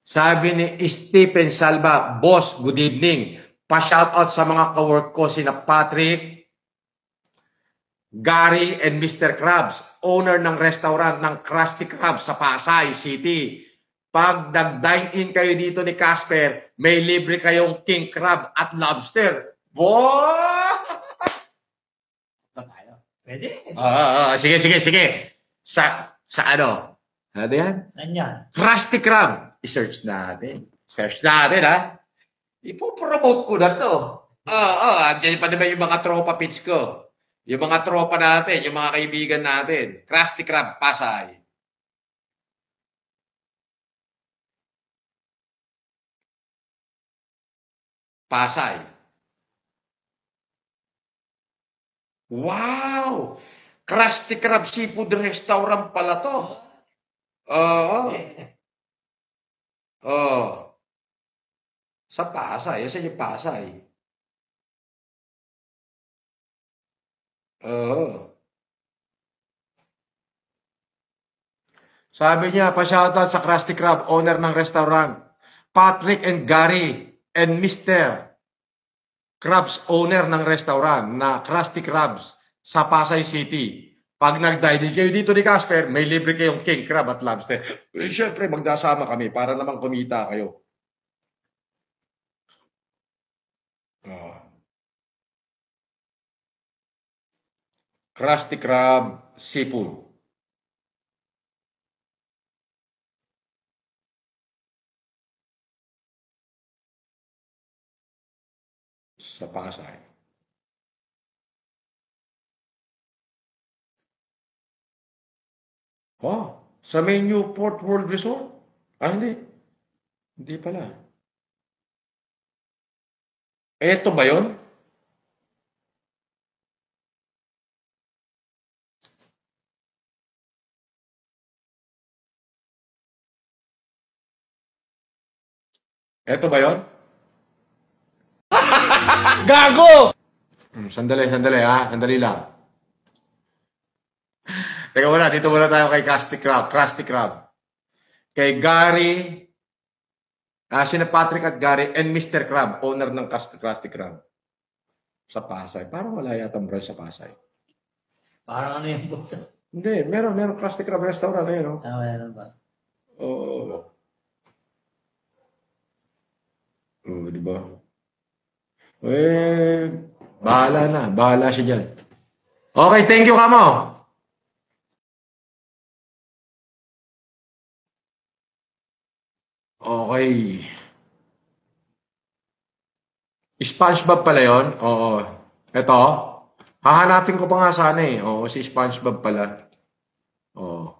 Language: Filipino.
Sabi ni Stephen Salva, Boss, good evening. Pa-shoutout sa mga kawork ko sina Patrick, Gary, and Mr. Krabs, owner ng restaurant ng Krusty Krab sa Pasay City. Pag nag-dine-in kayo dito ni Casper, may libre kayong king crab at lobster. Boy! Pwede. Sige. Sa ano? Ano yan? Saan yan? Krusty Krab. I-search natin. Search natin, ha? Ipopromote ko na to. Andiyan pa naman yung mga tropa pits ko. Yung mga tropa natin, yung mga kaibigan natin. Krusty Krab, Pasay. Pasay. Wow! Krusty Krab Seafood Restaurant pala to. Sa Pasay. Sa yung Pasay. Sabi niya, pa-shoutout sa Krusty Krab, owner ng restaurant. Patrick and Gary and Mr. Krabs, owner ng restaurant na Krusty Krabs sa Pasay City. Pag nag-dine kayo dito ni Casper, may libre kayong king crab at lobster. Siyempre, magdasama kami para naman kumita kayo. Krusty Krab Seafood. Sa Pasay. Sa may Newport World Resort? Hindi. Hindi pala. Eto ba yun? Eto ba yun? Gago! Sandali ha. Sandali lang. Teka muna, dito muna tayo kay Krusty Krab. Kay Gary, sina Patrick at Gary, and Mr. Krab, owner ng Krusty Krab. Sa Pasay. Parang wala yata ang branch sa Pasay. Parang ano yung boss? Hindi, meron Krusty Krab restaurant na yun. Meron ba? Oo. Di ba? Bahala na. Bahala siya dyan. Okay, thank you, Kamo. Okay. SpongeBob pala yun? Oo. Ito? Hahanapin ko pa nga sana eh. Oo, si SpongeBob pala. Oo.